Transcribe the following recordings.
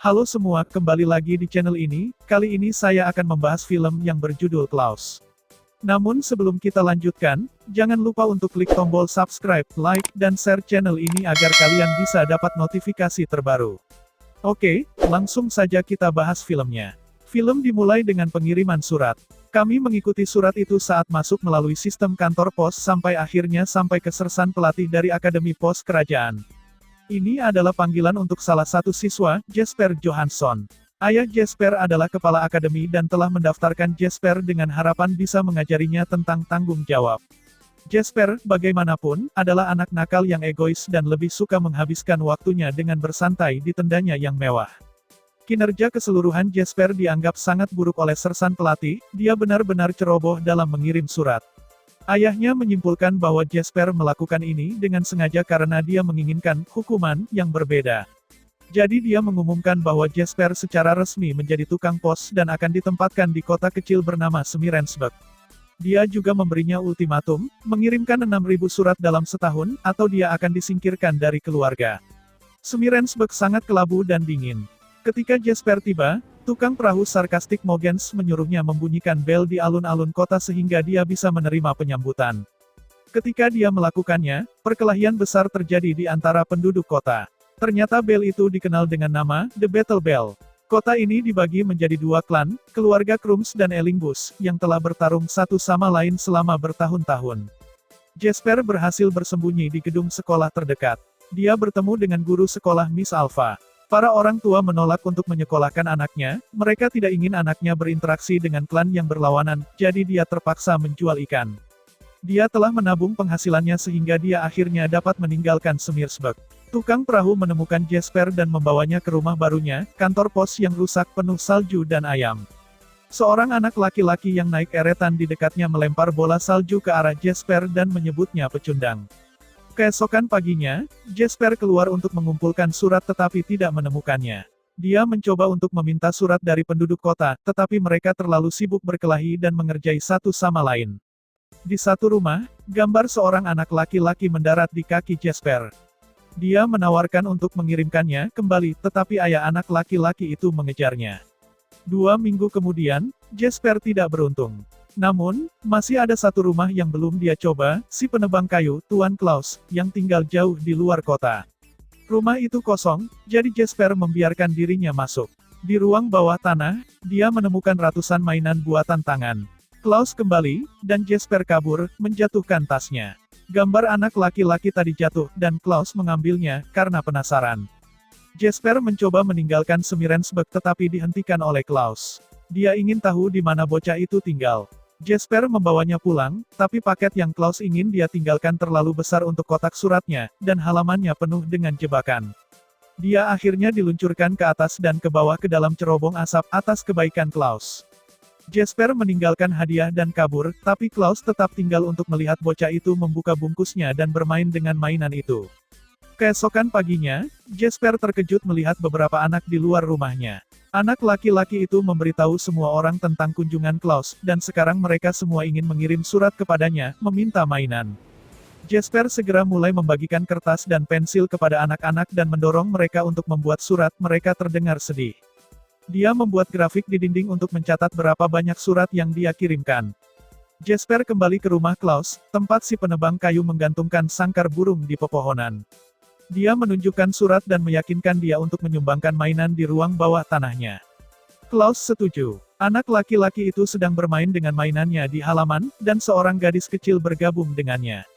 Halo semua, kembali lagi di channel ini. Kali ini saya akan membahas film yang berjudul Klaus. Namun sebelum kita lanjutkan, jangan lupa untuk klik tombol subscribe, like, dan share channel ini agar kalian bisa dapat notifikasi terbaru. Oke, langsung saja kita bahas filmnya. Film dimulai dengan pengiriman surat. Kami mengikuti surat itu saat masuk melalui sistem kantor pos sampai akhirnya sampai ke sersan pelatih dari Akademi Pos Kerajaan. Ini adalah panggilan untuk salah satu siswa, Jesper Johansson. Ayah Jesper adalah kepala akademi dan telah mendaftarkan Jesper dengan harapan bisa mengajarinya tentang tanggung jawab. Jesper, bagaimanapun, adalah anak nakal yang egois dan lebih suka menghabiskan waktunya dengan bersantai di tendanya yang mewah. Kinerja keseluruhan Jesper dianggap sangat buruk oleh sersan pelatih, dia benar-benar ceroboh dalam mengirim surat. Ayahnya menyimpulkan bahwa Jesper melakukan ini dengan sengaja karena dia menginginkan hukuman yang berbeda. Jadi dia mengumumkan bahwa Jesper secara resmi menjadi tukang pos dan akan ditempatkan di kota kecil bernama Smirensburg. Dia juga memberinya ultimatum, mengirimkan 6.000 surat dalam setahun, atau dia akan disingkirkan dari keluarga. Smirensburg sangat kelabu dan dingin. Ketika Jesper tiba, tukang perahu sarkastik Mogens menyuruhnya membunyikan bel di alun-alun kota sehingga dia bisa menerima penyambutan. Ketika dia melakukannya, perkelahian besar terjadi di antara penduduk kota. Ternyata bel itu dikenal dengan nama The Battle Bell. Kota ini dibagi menjadi dua klan, keluarga Krums dan Elingbus, yang telah bertarung satu sama lain selama bertahun-tahun. Jesper berhasil bersembunyi di gedung sekolah terdekat. Dia bertemu dengan guru sekolah Miss Alpha. Para orang tua menolak untuk menyekolahkan anaknya, mereka tidak ingin anaknya berinteraksi dengan klan yang berlawanan, jadi dia terpaksa menjual ikan. Dia telah menabung penghasilannya sehingga dia akhirnya dapat meninggalkan Smirensburg. Tukang perahu menemukan Jesper dan membawanya ke rumah barunya, kantor pos yang rusak penuh salju dan ayam. Seorang anak laki-laki yang naik eretan di dekatnya melempar bola salju ke arah Jesper dan menyebutnya pecundang. Keesokan paginya, Jesper keluar untuk mengumpulkan surat tetapi tidak menemukannya. Dia mencoba untuk meminta surat dari penduduk kota, tetapi mereka terlalu sibuk berkelahi dan mengerjai satu sama lain. Di satu rumah, gambar seorang anak laki-laki mendarat di kaki Jesper. Dia menawarkan untuk mengirimkannya kembali, tetapi ayah anak laki-laki itu mengejarnya. 2 minggu kemudian, Jesper tidak beruntung. Namun, masih ada satu rumah yang belum dia coba, si penebang kayu, Tuan Klaus, yang tinggal jauh di luar kota. Rumah itu kosong, jadi Jesper membiarkan dirinya masuk. Di ruang bawah tanah, dia menemukan ratusan mainan buatan tangan. Klaus kembali, dan Jesper kabur, menjatuhkan tasnya. Gambar anak laki-laki tadi jatuh, dan Klaus mengambilnya, karena penasaran. Jesper mencoba meninggalkan Smirensburg tetapi dihentikan oleh Klaus. Dia ingin tahu di mana bocah itu tinggal. Jesper membawanya pulang, tapi paket yang Klaus ingin dia tinggalkan terlalu besar untuk kotak suratnya, dan halamannya penuh dengan jebakan. Dia akhirnya diluncurkan ke atas dan ke bawah ke dalam cerobong asap atas kebaikan Klaus. Jesper meninggalkan hadiah dan kabur, tapi Klaus tetap tinggal untuk melihat bocah itu membuka bungkusnya dan bermain dengan mainan itu. Keesokan paginya, Jesper terkejut melihat beberapa anak di luar rumahnya. Anak laki-laki itu memberitahu semua orang tentang kunjungan Klaus, dan sekarang mereka semua ingin mengirim surat kepadanya, meminta mainan. Jesper segera mulai membagikan kertas dan pensil kepada anak-anak dan mendorong mereka untuk membuat surat, mereka terdengar sedih. Dia membuat grafik di dinding untuk mencatat berapa banyak surat yang dia kirimkan. Jesper kembali ke rumah Klaus, tempat si penebang kayu menggantungkan sangkar burung di pepohonan. Dia menunjukkan surat dan meyakinkan dia untuk menyumbangkan mainan di ruang bawah tanahnya. Klaus setuju. Anak laki-laki itu sedang bermain dengan mainannya di halaman, dan seorang gadis kecil bergabung dengannya.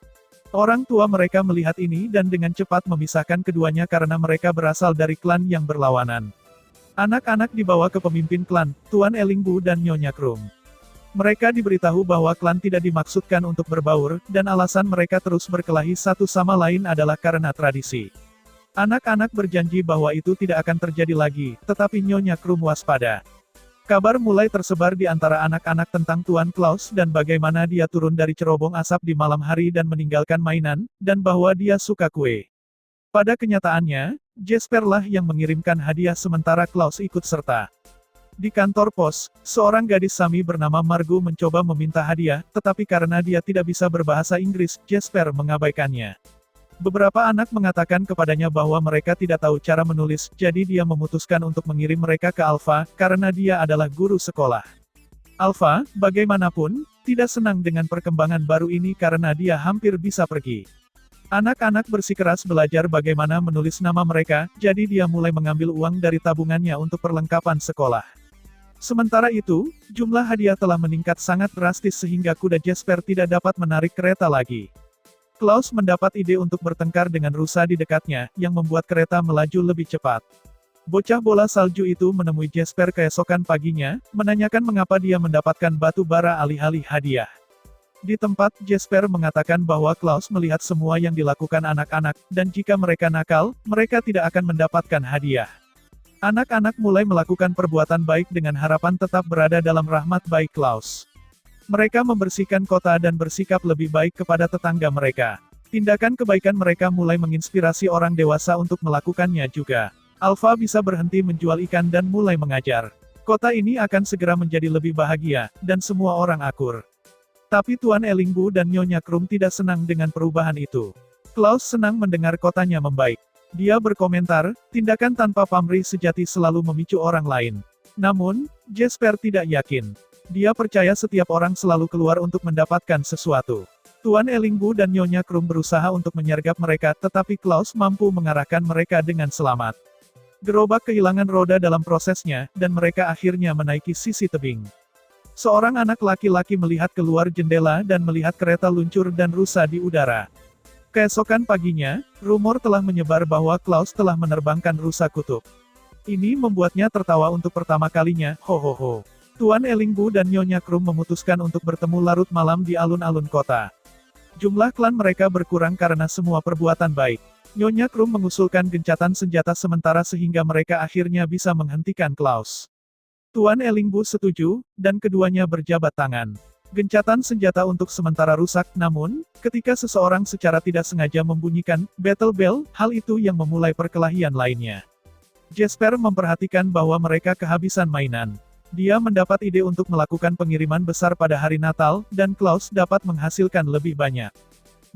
Orang tua mereka melihat ini dan dengan cepat memisahkan keduanya karena mereka berasal dari klan yang berlawanan. Anak-anak dibawa ke pemimpin klan, Tuan Elingbu dan Nyonya Krum. Mereka diberitahu bahwa klan tidak dimaksudkan untuk berbaur, dan alasan mereka terus berkelahi satu sama lain adalah karena tradisi. Anak-anak berjanji bahwa itu tidak akan terjadi lagi, tetapi Nyonya Krum waspada. Kabar mulai tersebar di antara anak-anak tentang Tuan Klaus dan bagaimana dia turun dari cerobong asap di malam hari dan meninggalkan mainan, dan bahwa dia suka kue. Pada kenyataannya, Jesper lah yang mengirimkan hadiah sementara Klaus ikut serta. Di kantor pos, seorang gadis Sami bernama Margo mencoba meminta hadiah, tetapi karena dia tidak bisa berbahasa Inggris, Jesper mengabaikannya. Beberapa anak mengatakan kepadanya bahwa mereka tidak tahu cara menulis, jadi dia memutuskan untuk mengirim mereka ke Alpha, karena dia adalah guru sekolah. Alpha, bagaimanapun, tidak senang dengan perkembangan baru ini karena dia hampir bisa pergi. Anak-anak bersikeras belajar bagaimana menulis nama mereka, jadi dia mulai mengambil uang dari tabungannya untuk perlengkapan sekolah. Sementara itu, jumlah hadiah telah meningkat sangat drastis sehingga kuda Jesper tidak dapat menarik kereta lagi. Klaus mendapat ide untuk bertengkar dengan rusa di dekatnya, yang membuat kereta melaju lebih cepat. Bocah bola salju itu menemui Jesper keesokan paginya, menanyakan mengapa dia mendapatkan batu bara alih-alih hadiah. Di tempat, Jesper mengatakan bahwa Klaus melihat semua yang dilakukan anak-anak, dan jika mereka nakal, mereka tidak akan mendapatkan hadiah. Anak-anak mulai melakukan perbuatan baik dengan harapan tetap berada dalam rahmat baik Klaus. Mereka membersihkan kota dan bersikap lebih baik kepada tetangga mereka. Tindakan kebaikan mereka mulai menginspirasi orang dewasa untuk melakukannya juga. Alpha bisa berhenti menjual ikan dan mulai mengajar. Kota ini akan segera menjadi lebih bahagia, dan semua orang akur. Tapi Tuan Ellingbu dan Nyonya Krum tidak senang dengan perubahan itu. Klaus senang mendengar kotanya membaik. Dia berkomentar, tindakan tanpa pamrih sejati selalu memicu orang lain. Namun, Jesper tidak yakin. Dia percaya setiap orang selalu keluar untuk mendapatkan sesuatu. Tuan Ellingbu dan Nyonya Krum berusaha untuk menyergap mereka, tetapi Klaus mampu mengarahkan mereka dengan selamat. Gerobak kehilangan roda dalam prosesnya, dan mereka akhirnya menaiki sisi tebing. Seorang anak laki-laki melihat keluar jendela dan melihat kereta luncur dan rusa di udara. Keesokan paginya, rumor telah menyebar bahwa Klaus telah menerbangkan rusa kutub. Ini membuatnya tertawa untuk pertama kalinya, ho. Tuan Ellingbu dan Nyonya Krum memutuskan untuk bertemu larut malam di alun-alun kota. Jumlah klan mereka berkurang karena semua perbuatan baik. Nyonya Krum mengusulkan gencatan senjata sementara sehingga mereka akhirnya bisa menghentikan Klaus. Tuan Ellingbu setuju, dan keduanya berjabat tangan. Gencatan senjata untuk sementara rusak, namun, ketika seseorang secara tidak sengaja membunyikan battle bell, hal itu yang memulai perkelahian lainnya. Jesper memperhatikan bahwa mereka kehabisan mainan. Dia mendapat ide untuk melakukan pengiriman besar pada hari Natal, dan Klaus dapat menghasilkan lebih banyak.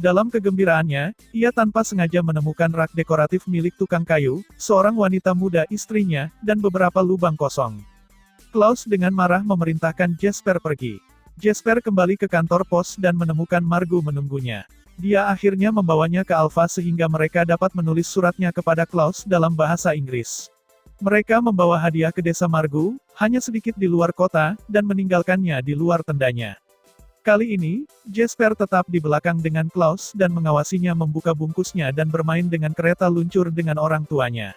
Dalam kegembiraannya, ia tanpa sengaja menemukan rak dekoratif milik tukang kayu, seorang wanita muda istrinya, dan beberapa lubang kosong. Klaus dengan marah memerintahkan Jesper pergi. Jesper kembali ke kantor pos dan menemukan Margo menunggunya. Dia akhirnya membawanya ke Alpha sehingga mereka dapat menulis suratnya kepada Klaus dalam bahasa Inggris. Mereka membawa hadiah ke desa Margo, hanya sedikit di luar kota, dan meninggalkannya di luar tendanya. Kali ini, Jesper tetap di belakang dengan Klaus dan mengawasinya membuka bungkusnya dan bermain dengan kereta luncur dengan orang tuanya.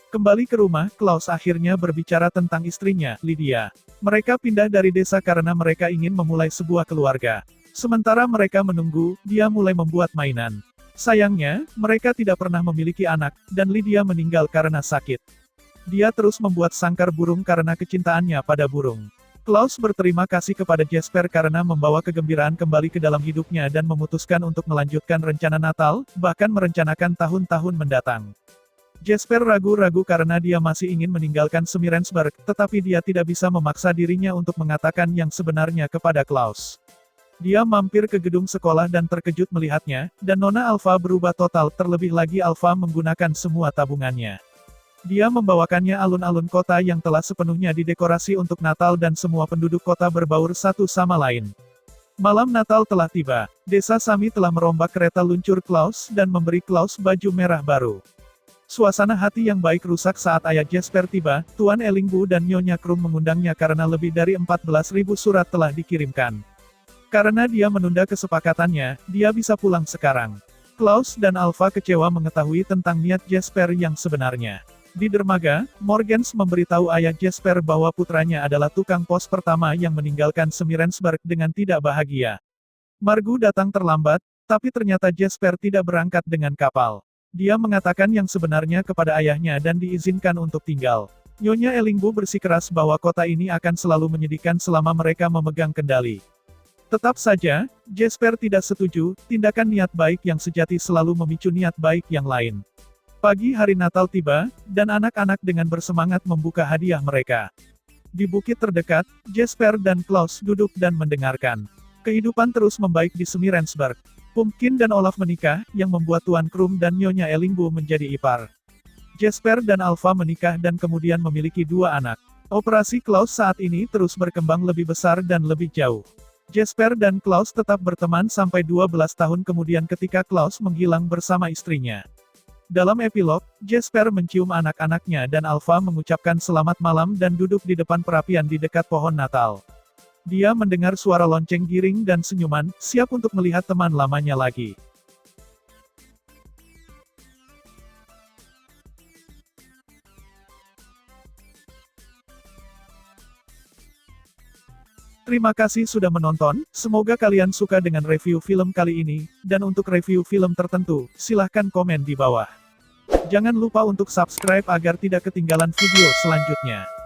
Kembali ke rumah, Klaus akhirnya berbicara tentang istrinya, Lydia. Mereka pindah dari desa karena mereka ingin memulai sebuah keluarga. Sementara mereka menunggu, dia mulai membuat mainan. Sayangnya, mereka tidak pernah memiliki anak, dan Lydia meninggal karena sakit. Dia terus membuat sangkar burung karena kecintaannya pada burung. Klaus berterima kasih kepada Jesper karena membawa kegembiraan kembali ke dalam hidupnya dan memutuskan untuk melanjutkan rencana Natal, bahkan merencanakan tahun-tahun mendatang. Jesper ragu-ragu karena dia masih ingin meninggalkan Smirensburg, tetapi dia tidak bisa memaksa dirinya untuk mengatakan yang sebenarnya kepada Klaus. Dia mampir ke gedung sekolah dan terkejut melihatnya, dan Nona Alpha berubah total, terlebih lagi Alpha menggunakan semua tabungannya. Dia membawakannya alun-alun kota yang telah sepenuhnya didekorasi untuk Natal dan semua penduduk kota berbaur satu sama lain. Malam Natal telah tiba. Desa Sami telah merombak kereta luncur Klaus dan memberi Klaus baju merah baru. Suasana hati yang baik rusak saat ayah Jesper tiba. Tuan Ellingbu dan Nyonya Krum mengundangnya karena lebih dari 14.000 surat telah dikirimkan. Karena dia menunda kesepakatannya, dia bisa pulang sekarang. Klaus dan Alpha kecewa mengetahui tentang niat Jesper yang sebenarnya. Di dermaga, Morgens memberitahu ayah Jesper bahwa putranya adalah tukang pos pertama yang meninggalkan Smirensburg dengan tidak bahagia. Margo datang terlambat, tapi ternyata Jesper tidak berangkat dengan kapal. Dia mengatakan yang sebenarnya kepada ayahnya dan diizinkan untuk tinggal. Nyonya Ellingbu bersikeras bahwa kota ini akan selalu menyedihkan selama mereka memegang kendali. Tetap saja, Jesper tidak setuju, tindakan niat baik yang sejati selalu memicu niat baik yang lain. Pagi hari Natal tiba, dan anak-anak dengan bersemangat membuka hadiah mereka. Di bukit terdekat, Jesper dan Klaus duduk dan mendengarkan. Kehidupan terus membaik di Smirensburg. Pumpkin dan Olaf menikah, yang membuat Tuan Krum dan Nyonya Elingbu menjadi ipar. Jesper dan Alpha menikah dan kemudian memiliki 2 anak. Operasi Klaus saat ini terus berkembang lebih besar dan lebih jauh. Jesper dan Klaus tetap berteman sampai 12 tahun kemudian ketika Klaus menghilang bersama istrinya. Dalam epilog, Jesper mencium anak-anaknya dan Alpha mengucapkan selamat malam dan duduk di depan perapian di dekat pohon Natal. Dia mendengar suara lonceng giring dan senyuman, siap untuk melihat teman lamanya lagi. Terima kasih sudah menonton, semoga kalian suka dengan review film kali ini, dan untuk review film tertentu, silahkan komen di bawah. Jangan lupa untuk subscribe agar tidak ketinggalan video selanjutnya.